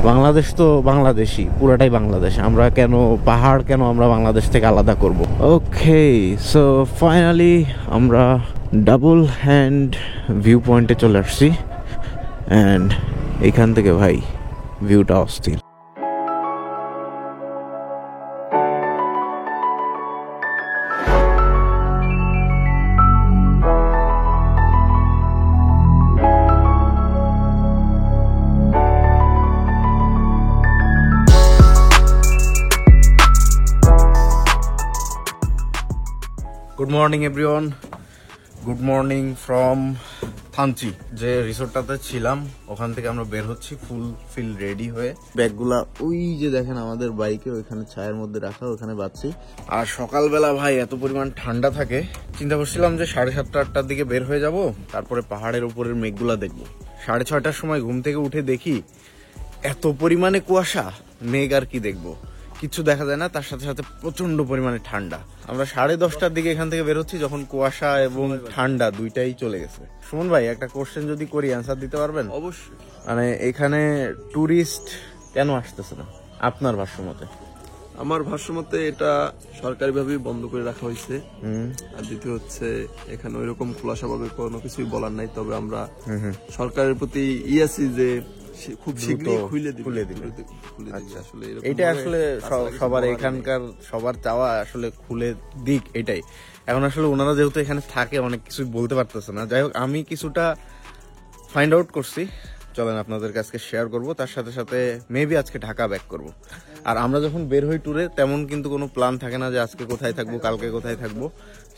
বাংলাদেশ তো বাংলাদেশই, পুরাটাই বাংলাদেশ। আমরা কেন পাহাড় কেন আমরা বাংলাদেশ থেকে আলাদা করব? ওকে, সো ফাইনালি আমরা ডাবল হ্যান্ড ভিউ পয়েন্টে চলে আসছি। অ্যান্ড এইখান থেকে ভাই ভিউটা অস্থির। Good morning everyone, good morning from Thanchi. যে রিসোর্টটাতে ছিলাম ওখান থেকে আমরা বের হচ্ছি ফুল ফিল রেডি হয়ে। ব্যাগগুলা ওই যে দেখেন আমাদের বাইকে ওইখানে ছায়ের মধ্যে রাখা, ওখানে বাঁচছি। আর সকালবেলা ভাই এত পরিমাণ ঠান্ডা থাকে, চিন্তা করছিলাম যে 7:30-8টার দিকে বের হয়ে যাব, তারপরে পাহাড়ের উপরের মেঘগুলা দেখবো। 6:30টার সময় ঘুম থেকে উঠে দেখি এত পরিমাণে কুয়াশা, মেঘ আর কি দেখবো, কিছু দেখা যায় না। তার সাথে সাথে প্রচন্ড পরিমাণে ঠান্ডা। আমরা 10:30টার দিকে এখান থেকে বেরোচ্ছি যখন কুয়াশা এবং ঠান্ডা দুইটাই চলে গেছে। সুমন ভাই, একটা কোশ্চেন যদি করি অ্যান্সার দিতে পারবেন? অবশ্যই। মানে এখানে টুরিস্ট কেন আসতেছে না আপনার ভাষ্য মতে? আমার ভাষ্য মতে এটা সরকারিভাবেই বন্ধ করে রাখা হয়েছে। আর দ্বিতীয় হচ্ছে এখানে ওইরকম খোলাসাভাবে কোনো কিছুই বলার নাই। তবে আমরা সরকারের প্রতি আছি যে খুব শীঘ্রই খুলে দিবে। আসলে এটা আসলে সবার এখানকার সবার চাওয়া আসলে খুলে দিক, এটাই। এখন আসলে ওনারা যেহেতু এখানে থাকে অনেক কিছু বলতে পারতেছে না। যাই হোক, আমি কিছুটা ফাইন্ড আউট করছি, চলেন আপনাদের কাছে শেয়ার করব। তার সাথে সাথে মেবি আজকে ঢাকা ব্যাক করব। আর আমরা যখন বের হই ট্যুরে তেমন কিন্তু কোনো প্ল্যান থাকে না যে আজকে কোথায় থাকবো কালকে কোথায় থাকবো।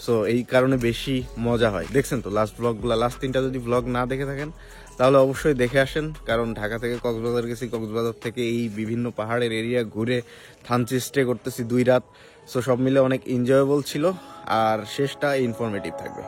সো এই কারণে বেশি মজা হয়। দেখছেন তো লাস্ট ব্লগগুলো, লাস্ট 3টা যদি ব্লগ না দেখে থাকেন তাহলে অবশ্যই দেখে আসেন। কারণ ঢাকা থেকে কক্সবাজার গেছি, কক্সবাজার থেকে এই বিভিন্ন পাহাড়ের এরিয়া ঘুরে থানচি স্টে করতেছি 2 রাত। সো সব মিলে অনেক এনজয়েবল ছিল আর শেষটা ইনফরমেটিভ থাকবে।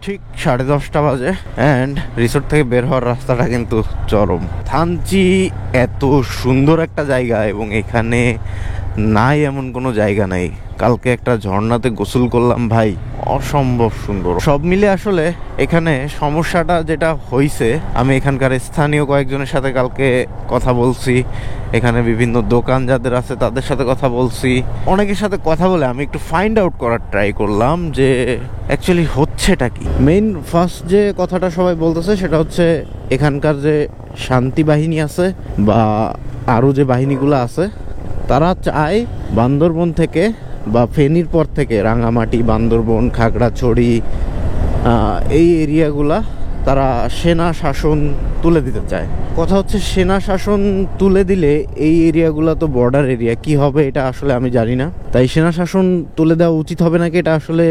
ঠিক 10:30 বাজে অ্যান্ড রিসোর্ট থেকে বের হওয়ার রাস্তাটা কিন্তু চরম। থানচি এত সুন্দর একটা জায়গা এবং এখানে নাই এমন কোনো জায়গা নাই। কালকে একটা ঝর্ণাতে গোসল করলাম ভাই, অসম্ভব সুন্দর। সব মিলে আসলে এখানে সমস্যাটা যেটা হয়েছে, আমি এখানকার স্থানীয় কয়েকজনের সাথে কালকে কথা বলছি, এখানে বিভিন্ন দোকান যাদের আছে তাদের সাথে কথা বলছি, অনেকের সাথে কথা বলে আমি একটু ফাইন্ড আউট করার ট্রাই করলাম যে অ্যাকচুয়ালি হচ্ছেটা কি। মেইন ফার্স্ট যে কথাটা সবাই বলতেছে সেটা হচ্ছে এখানকার যে শান্তি বাহিনী আছে বা আরও যে বাহিনীগুলো আছে তারা চায় বান্দরবন থেকে বা ফেনীর পর থেকে রাঙামাটি, বান্দরবন, খাগড়াছড়ি এই এরিয়াগুলা তারা সেনা শাসন তুলে দিতে চায়। কথা হচ্ছে সেনা শাসন তুলে দিলে এই এরিয়াগুলো তো বর্ডার এরিয়া, কি হবে এটা আসলে আমি জানি না। তাই সেনা শাসন তুলে দেওয়া উচিত হবে নাকি এটা আসলে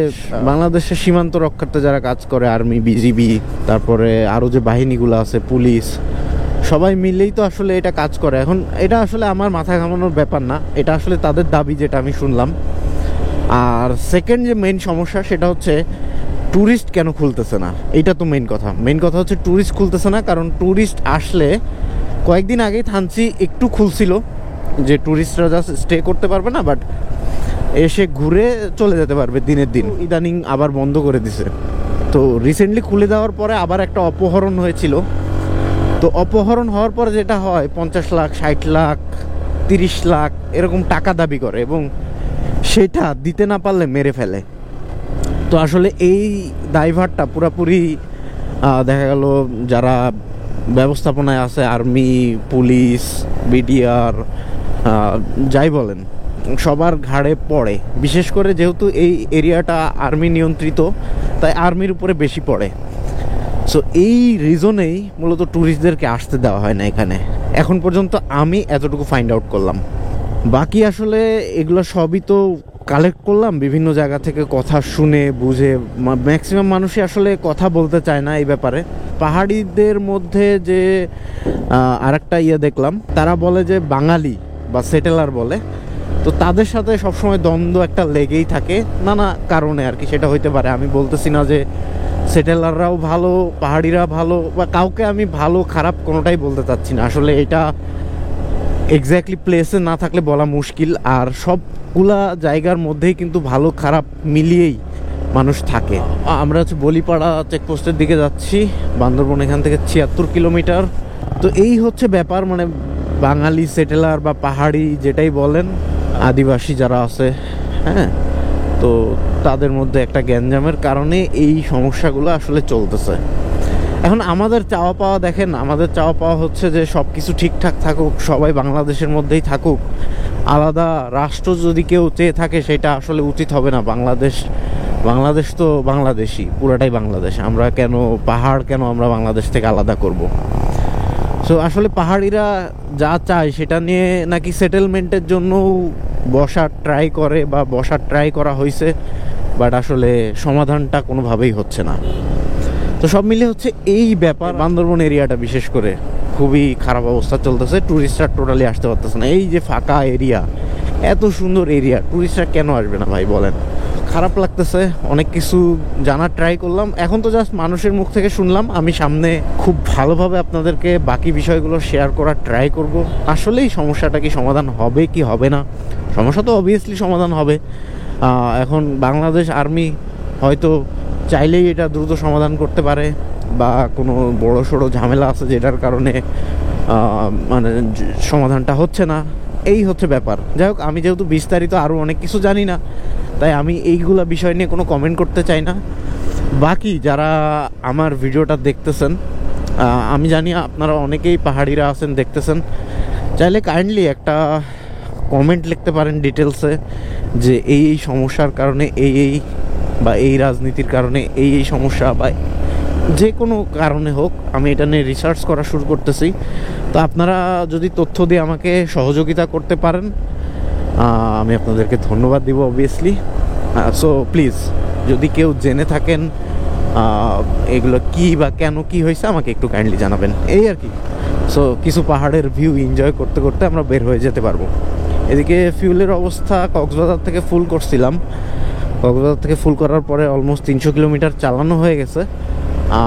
বাংলাদেশের সীমান্ত রক্ষার্থে যারা কাজ করে, আর্মি, বিজিবি, তারপরে আরও যে বাহিনীগুলো আছে, পুলিশ, সবাই মিলেই তো আসলে এটা কাজ করে। এখন এটা আসলে আমার মাথা ঘামানোর ব্যাপার না, এটা আসলে তাদের দাবি যেটা আমি শুনলাম। আর সেকেন্ড যে মেইন সমস্যা সেটা হচ্ছে ট্যুরিস্ট কেন খুলতেছে না, এইটা তো মেইন কথা। মেইন কথা হচ্ছে ট্যুরিস্ট খুলতেছে না, কারণ ট্যুরিস্ট আসলে কয়েকদিন আগেই থানচি একটু খুলছিল যে ট্যুরিস্টরা জাস্ট স্টে করতে পারবে না, বাট এসে ঘুরে চলে যেতে পারবে দিনের দিন। ইদানিং আবার বন্ধ করে দিছে। তো রিসেন্টলি খুলে দেওয়ার পরে আবার একটা অপহরণ হয়েছিল। তো অপহরণ হওয়ার পরে যেটা হয় 50 লাখ, 60 লাখ, 30 লাখ এরকম টাকা দাবি করে এবং সেটা দিতে না পারলে মেরে ফেলে। তো আসলে এই দায়ভারটা পুরাপুরি দেখা গেল যারা ব্যবস্থাপনায় আছে, আর্মি, পুলিশ, বিডিআর, যাই বলেন, সবার ঘাড়ে পড়ে। বিশেষ করে যেহেতু এই এরিয়াটা আর্মি নিয়ন্ত্রিত, তাই আর্মির উপরে বেশি পড়ে। সো এই রিজনেই মূলত ট্যুরিস্টদেরকে আসতে দেওয়া হয় না এখানে, এখন পর্যন্ত আমি এতটুকু ফাইন্ড আউট করলাম। বাকি আসলে এগুলো সবই তো কালেক্ট করলাম বিভিন্ন জায়গা থেকে, কথা শুনে বুঝে। ম্যাক্সিমাম মানুষই আসলে কথা বলতে চায় না এই ব্যাপারে। পাহাড়িদের মধ্যে যে আরেকটা দেখলাম, তারা বলে যে বাঙালি বা সেটেলার বলে। তো তাদের সাথে সবসময় দ্বন্দ্ব একটা লেগেই থাকে নানা কারণে আর কি। সেটা হইতে পারে, আমি বলতেছি না যে সেটেলাররাও ভালো, পাহাড়িরা ভালো, বা কাউকে আমি ভালো খারাপ কোনোটাই বলতে চাচ্ছি না। আসলে এটা এক্স্যাক্টলি প্লেসে না থাকলে বলা মুশকিল। আর সবগুলা জায়গার মধ্যেই কিন্তু ভালো খারাপ মিলিয়েই মানুষ থাকে। আমরা হচ্ছে বলিপাড়া চেকপোস্টের দিকে যাচ্ছি। বান্দরবন এখান থেকে 76 কিলোমিটার। তো এই হচ্ছে ব্যাপার, মানে বাঙালি সেটেলার বা পাহাড়ি যেটাই বলেন, আদিবাসী যারা আছে, হ্যাঁ, তো তাদের মধ্যে একটা গ্যাঞ্জামের কারণে এই সমস্যাগুলো আসলে চলতেছে। এখন আমাদের চাওয়া পাওয়া দেখেন, আমাদের চাওয়া পাওয়া হচ্ছে যে সব কিছু ঠিকঠাক থাকুক, সবাই বাংলাদেশের মধ্যেই থাকুক। আলাদা রাষ্ট্র যদি কেউ চেয়ে থাকে সেটা আসলে উচিত হবে না। বাংলাদেশ তো বাংলাদেশই, পুরাটাই বাংলাদেশ। আমরা কেন পাহাড়, কেন আমরা বাংলাদেশ থেকে আলাদা করব? সো আসলে পাহাড়িরা যা চায় সেটা নিয়ে নাকি সেটেলমেন্টের জন্য বসার ট্রাই করে বা বসার ট্রাই করা হয়েছে, বাট আসলে সমাধানটা কোনোভাবেই হচ্ছে না। তো সব মিলে হচ্ছে এই ব্যাপার। বান্দরবন এরিয়াটা বিশেষ করে খুবই খারাপ অবস্থা চলতেছে। ট্যুরিস্টরা টোটালি আসতে পারতেছে না। এই যে ফাঁকা এরিয়া, এত সুন্দর এরিয়া, ট্যুরিস্টরা কেন আসবে না ভাই বলেন? খারাপ লাগতেছে। অনেক কিছু জানার ট্রাই করলাম, এখন তো জাস্ট মানুষের মুখ থেকে শুনলাম। আমি সামনে খুব ভালোভাবে আপনাদেরকে বাকি বিষয়গুলো শেয়ার করার ট্রাই করব। আসলেই সমস্যাটা কি সমাধান হবে কি হবে না? সমস্যা তো অবভিয়াসলি সমাধান হবে। এখন বাংলাদেশ আর্মি হয়তো চাইলেই এটা দ্রুত সমাধান করতে পারে, বা কোনো বড় সড়ো ঝামেলা আছে যেটার কারণে মানে সমাধানটা হচ্ছে না, এই হচ্ছে ব্যাপার। যাই হোক, আমি যেহেতু বিস্তারিত আরও অনেক কিছু জানি না, তাই আমি এইগুলা বিষয় নিয়ে কোনো কমেন্ট করতে চাই না। বাকি যারা আমার ভিডিওটা দেখতেছেন, আমি জানি আপনারা অনেকেই পাহাড়িরা আছেন, দেখতেছেন, চাইলে কাইন্ডলি একটা কমেন্ট লিখতে পারেন ডিটেলসে যে এই সমস্যার কারণে এই বা এই রাজনীতির কারণে এই সমস্যা, বা যে কোনো কারণে হোক, আমি এটা নিয়ে রিসার্চ করা শুরু করতেছি। তো আপনারা যদি তথ্য দিয়ে আমাকে সহযোগিতা করতে পারেন, আমি আপনাদেরকে ধন্যবাদ দিব অবভিয়াসলি। সো প্লিজ, যদি কেউ জেনে থাকেন এগুলো কি বা কেন কি হয়েছে, আমাকে একটু কাইন্ডলি জানাবেন, এই আর কি। সো কিছু পাহাড়ের ভিউ এনজয় করতে করতে আমরা বের হয়ে যেতে পারবো। এদিকে ফিউলের অবস্থা, কক্সবাজার থেকে ফুল করছিলাম, কক্সবাজার থেকে ফুল করার পরে অলমোস্ট 300 কিলোমিটার চালানো হয়ে গেছে।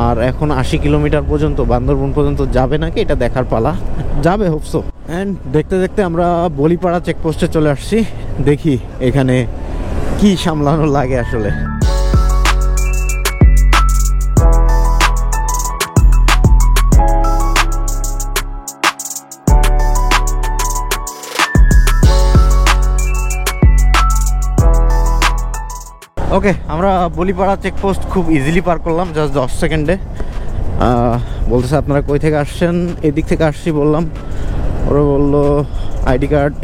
আর এখন 80 কিলোমিটার পর্যন্ত, বান্দরবন পর্যন্ত যাবে নাকি এটা দেখার পালা। যাবে হোপসো। অ্যান্ড দেখতে দেখতে আমরা বলিপাড়া চেকপোস্টে চলে আসছি। দেখি এখানে কি সামলানো লাগে আসলে। ওকে, আমরা বলিপাড়া চেকপোস্ট খুব ইজিলি পার করলাম, জাস্ট 10 সেকেন্ডে। বলতেছে আপনারা কই থেকে আসছেন? এদিক থেকে আসছি বললাম। ওরা বললো আইডি কার্ড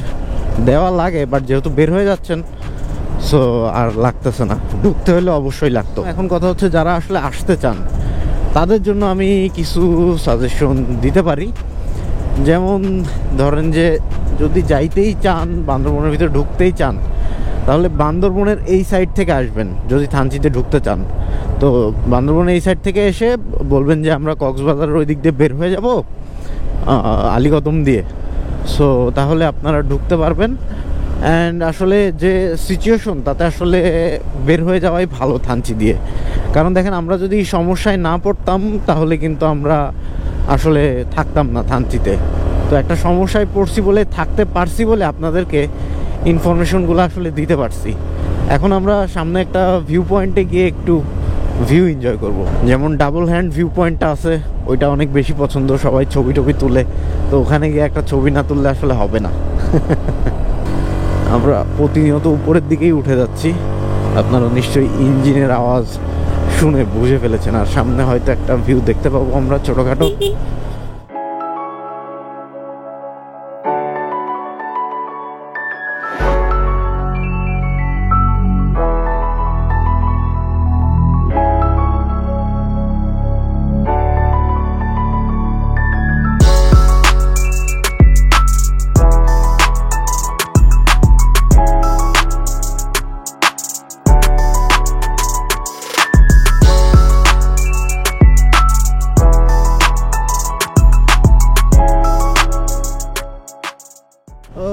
দেওয়া লাগে, বাট যেহেতু বের হয়ে যাচ্ছেন সো আর লাগতেছে না। ঢুকতে হলে অবশ্যই লাগতো। এখন কথা হচ্ছে যারা আসলে আসতে চান তাদের জন্য আমি কিছু সাজেশন দিতে পারি। যেমন ধরেন যে যদি যাইতেই চান, বান্দরবনের ভিতরে ঢুকতেই চান, তাহলে বান্দরবনের এই সাইড থেকে আসবেন। যদি থানচিতে ঢুকতে চান তো বান্দরবনের এই সাইড থেকে এসে বলবেন যে আমরা কক্সবাজারের ওই দিক দিয়ে বের হয়ে যাব আলীকদম দিয়ে। সো তাহলে আপনারা ঢুকতে পারবেন। অ্যান্ড আসলে যে সিচুয়েশন, তাতে আসলে বের হয়ে যাওয়াই ভালো থানচি দিয়ে। কারণ দেখেন, আমরা যদি সমস্যায় না পড়তাম তাহলে কিন্তু আমরা আসলে থাকতাম না থানচিতে। তো একটা সমস্যায় পড়ছি বলে, থাকতে পারছি বলে আপনাদেরকে ইনফরমেশনগুলো আসলে দিতে পারছি। এখন আমরা সামনে একটা ভিউ পয়েন্টে গিয়ে একটু ভিউ এনজয় করব। যেমন ডাবল হ্যান্ড ভিউ পয়েন্টটা আছে, ওইটা অনেক বেশি পছন্দ, সবাই ছবি টবি তুলে। তো ওখানে গিয়ে একটা ছবি না তুললে আসলে হবে না। আমরা প্রতিনিয়ত উপরের দিকেই উঠে যাচ্ছি। আপনারা নিশ্চয়ই ইঞ্জিনের আওয়াজ শুনে বুঝে ফেলেছেন। আর সামনে হয়তো একটা ভিউ দেখতে পাবো আমরা ছোটোখাটো।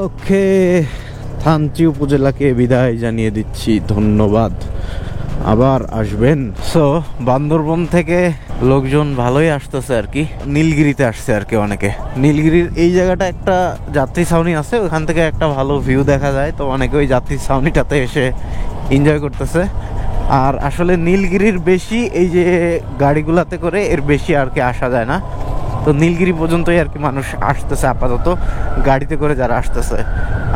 ওকে, থানচি উপজেলাকে বিদায় জানিয়ে দিচ্ছি। ধন্যবাদ। আবার আসবেন। সো বান্দরবন থেকে লোকজন ভালোই আসতেছে আর কি, নীলগিরিতে আসছে আর কি অনেকে। নীলগিরির এই জায়গাটা একটা যাত্রী ছাউনি আছে, ওখান থেকে একটা ভালো ভিউ দেখা যায়, তো অনেকে ওই যাত্রী ছাউনিটাতে এসে এনজয় করতেছে। আর আসলে নীলগিরির বেশি এই যে গাড়িগুলাতে করে এর বেশি আর কি আসা যায় না, তো নীলগিরি পর্যন্তই আর কি মানুষ আসতেছে আপাতত, গাড়িতে করে যারা আসতেছে।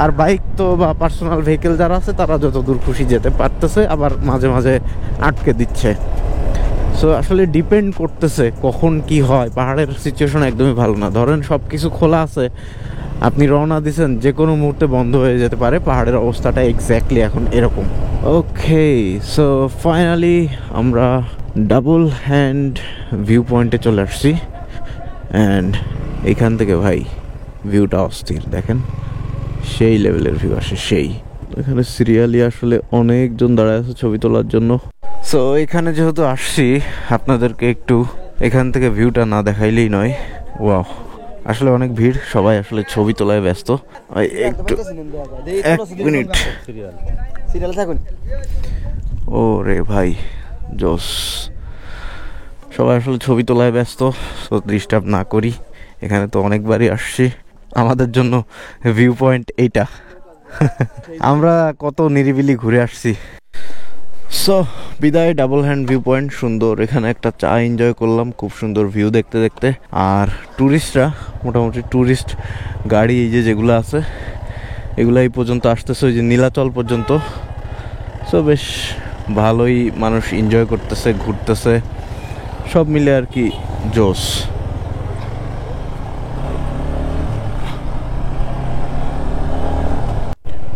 আর বাইক তো বা পার্সোনাল ভেহিকেল যারা আছে তারা যত দূর খুশি যেতে পারতেছে, আবার মাঝে মাঝে আটকে দিচ্ছে। সো আসলে ডিপেন্ড করতেছে কখন কি হয়। পাহাড়ের সিচুয়েশন একদমই ভালো না, ধরেন সব কিছু খোলা আছে, আপনি রওনা দিচ্ছেন, যে কোনো মুহূর্তে বন্ধ হয়ে যেতে পারে। পাহাড়ের অবস্থাটা এক্স্যাক্টলি এখন এরকম। ওকে, সো ফাইনালি আমরা ডাবল হ্যান্ড ভিউ পয়েন্টে চলে আসছি। অ্যান্ড এইখান থেকে ভাই ভিউটা অস্থির, দেখেন সেই লেভেলের ভিউ আসে সেই। এখানে সিরিয়ালি আসলে অনেকজন দাঁড়ায় আছে ছবি তোলার জন্য। সো এখানে যেহেতু আসছি, আপনাদেরকে একটু এখান থেকে ভিউটা না দেখাইলেই নয়। ওয়াও, আসলে অনেক ভিড়, সবাই আসলে ছবি তোলায় ব্যস্ত। একটু এক মিনিট, ও রে ভাই জোস, সবাই আসলে ছবি তোলায় ব্যস্ত, সো ডিস্টার্ব না করি। এখানে তো অনেকবারই আসছি, আমাদের জন্য ভিউ পয়েন্ট এইটা। আমরা কত নিরিবিলি ঘুরে আসছি। সো বিদায় ডাবল হ্যান্ড ভিউ পয়েন্ট, সুন্দর। এখানে একটা চা এনজয় করলাম, খুব সুন্দর ভিউ দেখতে দেখতে। আর ট্যুরিস্টরা মোটামুটি ট্যুরিস্ট গাড়ি এই যে যেগুলো আছে এগুলো এই পর্যন্ত আসতেছে, ওই যে নীলাচল পর্যন্ত। সো বেশ ভালোই মানুষ এনজয় করতেছে, ঘুরতেছে, সব মিলে আর কি জোস।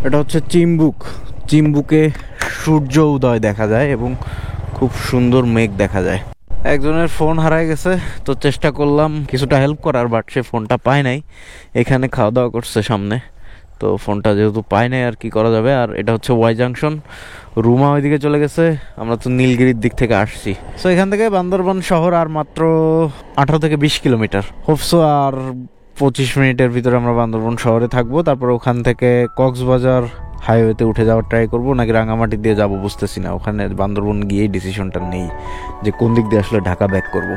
এটা হচ্ছে চিম্বুক। চিম্বুকে সূর্য উদয় দেখা যায় এবং খুব সুন্দর মেঘ দেখা যায়। একজনের ফোন হারায় গেছে, তো চেষ্টা করলাম কিছুটা হেল্প করার, বাট সে ফোনটা পায় নাই। এখানে খাওয়া দাওয়া করছে সামনে, তো ফোনটা যেহেতু পায় নাই আর কি করা যাবে। আর এটা হচ্ছে ওয়াই জাংশন, রুমা ওইদিকে চলে গেছে, আমরা তো নীলগিরির দিক থেকে আসছি। সো এখান থেকে বান্দরবান শহর আর মাত্র 18 থেকে 20 কিলোমিটার। হোপসো আর 25 মিনিটের ভিতরে আমরা বান্দরবান শহরে থাকবো। তারপর ওখান থেকে কক্সবাজার হাইওয়েতে উঠে যাওয়ার ট্রাই করবো, নাকি রাঙামাটি দিয়ে যাব বুঝতেছি না। ওখানে বান্দরবান গিয়েই ডিসিশনটা নেই যে কোন দিক দিয়ে আসলে ঢাকা ব্যাক করবো।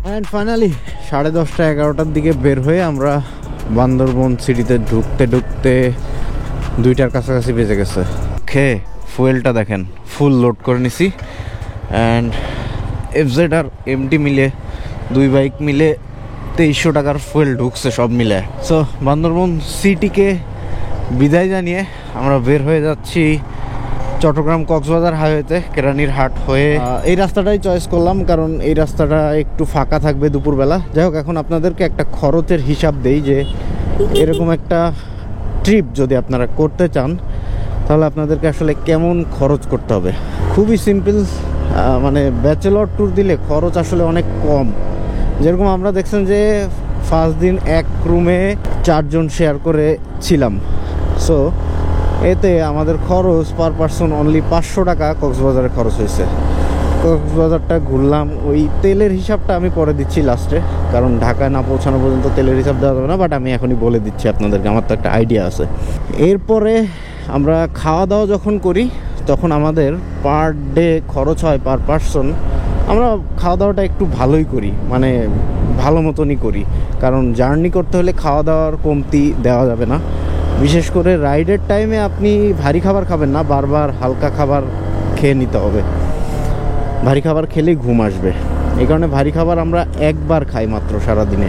অ্যান্ড ফাইনালি 10:30 11টার দিকে বের হয়ে আমরা বান্দরবন সিটিতে ঢুকতে ঢুকতে 2টার কাছাকাছি বেজে গেছে। ওকে, ফুয়েলটা দেখেন ফুল লোড করে নিছি। অ্যান্ড এফজেড আর এমটি মিলে, দুই বাইক মিলে 2300 টাকার ফুয়েল ঢুকছে সব মিলে। সো বান্দরবন সিটিকে বিদায় জানিয়ে আমরা বের হয়ে যাচ্ছি চট্টগ্রাম কক্সবাজার হাইওয়েতে, কেরানীর হাট হয়ে। এই রাস্তাটাই চয়েস করলাম কারণ এই রাস্তাটা একটু ফাঁকা থাকবে দুপুরবেলা। যাই হোক, এখন আপনাদেরকে একটা খরচের হিসাব দেই যে এরকম একটা ট্রিপ যদি আপনারা করতে চান তাহলে আপনাদেরকে আসলে কেমন খরচ করতে হবে। খুবই সিম্পল, মানে ব্যাচেলর ট্যুর দিলে খরচ আসলে অনেক কম। যেরকম আমরা দেখছেন যে ফার্স্ট দিন এক রুমে 4 জন শেয়ার করে ছিলাম। সো এতে আমাদের খরচ পার পারসন অনলি 500 টাকা কক্সবাজারে খরচ হয়েছে। কক্সবাজারটা ঘুরলাম, ওই তেলের হিসাবটা আমি পরে দিচ্ছি লাস্টে, কারণ ঢাকায় না পৌঁছানো পর্যন্ত তেলের হিসাব দেওয়া যাবে না, বাট আমি এখনই বলে দিচ্ছি আপনাদেরকে, আমার তো একটা আইডিয়া আছে। এরপরে আমরা খাওয়া দাওয়া যখন করি তখন আমাদের পার ডে খরচ হয় পার পারসন, আমরা খাওয়া দাওয়াটা একটু ভালোই করি, মানে ভালো মতনই করি, কারণ জার্নি করতে হলে খাওয়া দাওয়ার কমতি দেওয়া যাবে না। বিশেষ করে রাইডের টাইমে আপনি ভারী খাবার খাবেন না, বারবার হালকা খাবার খেয়ে নিতে হবে। ভারী খাবার খেলেই ঘুম আসবে, এই কারণে ভারী খাবার আমরা একবার খাই মাত্র সারাদিনে,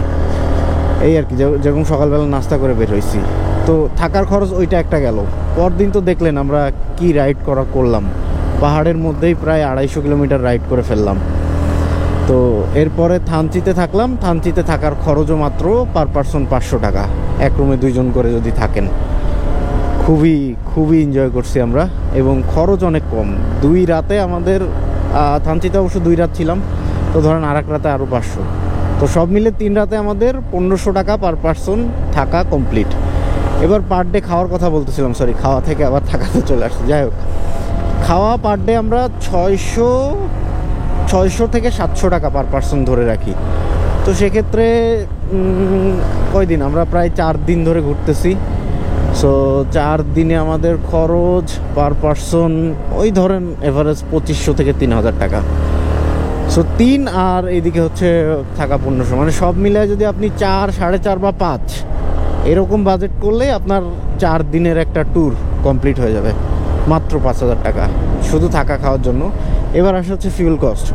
এই আর কি। যেরকম সকালবেলা নাস্তা করে বের হয়েছি, তো থাকার খরচ ওইটা একটা গেল। পরদিন তো দেখলেন আমরা কি রাইড করলাম, পাহাড়ের মধ্যেই প্রায় 250 কিলোমিটার রাইড করে ফেললাম। তো এরপরে থানচিতে থাকলাম, থানচিতে থাকার খরচও মাত্র পার পারসন 500 টাকা, এক রুমে 2 জন করে যদি থাকেন। খুবই খুবই এনজয় করছি আমরা, এবং খরচ অনেক কম। 2 রাতে আমাদের থানচিতে অবশ্য 2 রাত ছিলাম, তো ধরেন আর এক রাতে আরও 500, তো সব মিলে 3 রাতে আমাদের 1500 টাকা পার পারসন থাকা কমপ্লিট। এবার পার ডে খাওয়ার কথা বলতেছিলাম, সরি, খাওয়া থেকে আবার থাকাতে চলে আসছে। যাই হোক, খাওয়া পার ডে আমরা 600 600 থেকে 700 টাকা পার পার্সন ধরে রাখি। তো সেক্ষেত্রে কয়দিন আমরা প্রায় 4 দিন ধরে ঘুরতেছি। সো 4 দিনে আমাদের খরচ পার পার্সন ওই ধরেন এভারেজ 2500 থেকে 3000 টাকা। সো 3 আর এদিকে হচ্ছে থাকা 1500, মানে সব মিলায় যদি আপনি 4, 4.5 বা 5 এরকম বাজেট করলে আপনার 4 দিনের একটা ট্যুর কমপ্লিট হয়ে যাবে মাত্র 5000 টাকা শুধু থাকা খাওয়ার জন্য। এবার আসে হচ্ছে ফিউল কস্ট।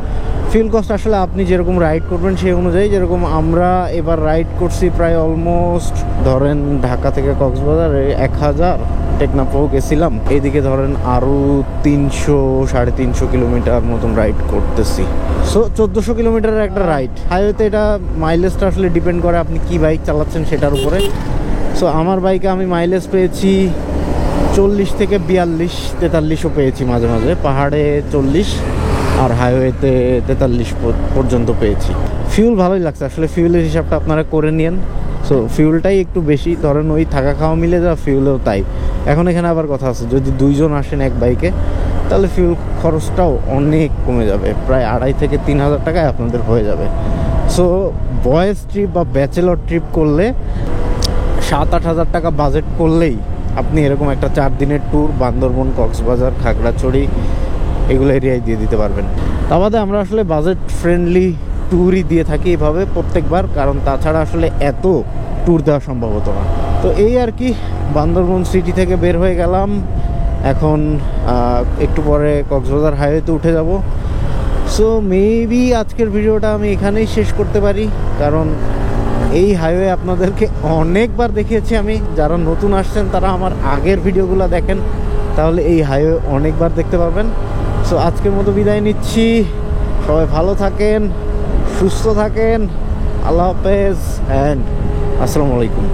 ফিউল কস্ট আসলে আপনি যেরকম রাইড করবেন সেই অনুযায়ী, যেরকম আমরা এবার রাইড করছি প্রায় অলমোস্ট ধরেন ঢাকা থেকে কক্সবাজার 1000, টেকনাফও গেছিলাম, এইদিকে ধরেন আরও 300-350 কিলোমিটার মতন রাইড করতেছি। সো 1400 কিলোমিটারের একটা রাইড। হাইওয়েতে এটা মাইলেজটা আসলে ডিপেন্ড করে আপনি কি বাইক চালাচ্ছেন সেটার উপরে। সো আমার বাইকে আমি মাইলেজ পেয়েছি 40 থেকে 42-43ও পেয়েছি, মাঝে মাঝে পাহাড়ে 40 আর হাইওয়েতে 43 পর্যন্ত পেয়েছি। ফিউল ভালোই লাগছে আসলে, ফিউলের হিসাবটা আপনারা করে নিন। সো ফিউলটাই একটু বেশি, ধরেন ওই থাকা খাওয়া মিলে যা ফিউলেও তাই। এখন এখানে আবার কথা আছে, যদি 2 জন আসেন এক বাইকে তাহলে ফিউল খরচটাও অনেক কমে যাবে, প্রায় 2500 থেকে 3000 টাকায় আপনাদের হয়ে যাবে। সো বয়েজ ট্রিপ বা ব্যাচেলর ট্রিপ করলে 7-8 হাজার টাকা বাজেট করলেই আপনি এরকম একটা 4 দিনের ট্যুর বান্দরবন, কক্সবাজার, খাগড়াছড়ি এগুলো এরিয়ায় দিয়ে দিতে পারবেন। তা বাদে আমরা আসলে বাজেট ফ্রেন্ডলি ট্যুরই দিয়ে থাকি এভাবে প্রত্যেকবার, কারণ তাছাড়া আসলে এত ট্যুর দেওয়া সম্ভব হতো না। তো এই আর কি, বান্দরবন সিটি থেকে বের হয়ে গেলাম, এখন একটু পরে কক্সবাজার হাইওয়েতে উঠে যাব। সো মেবি আজকের ভিডিওটা আমি এখানেই শেষ করতে পারি, কারণ এই হাইওয়ে আপনাদেরকে অনেকবার দেখিয়েছি আমি। যারা নতুন আসছেন তারা আমার আগের ভিডিওগুলো দেখেন, তাহলে এই হাইওয়ে অনেকবার দেখতে পারবেন। সো আজকের মতো বিদায় নিচ্ছি, সবাই ভালো থাকেন, সুস্থ থাকেন, আল্লাহ হাফেজ অ্যান্ড আসসালামু আলাইকুম।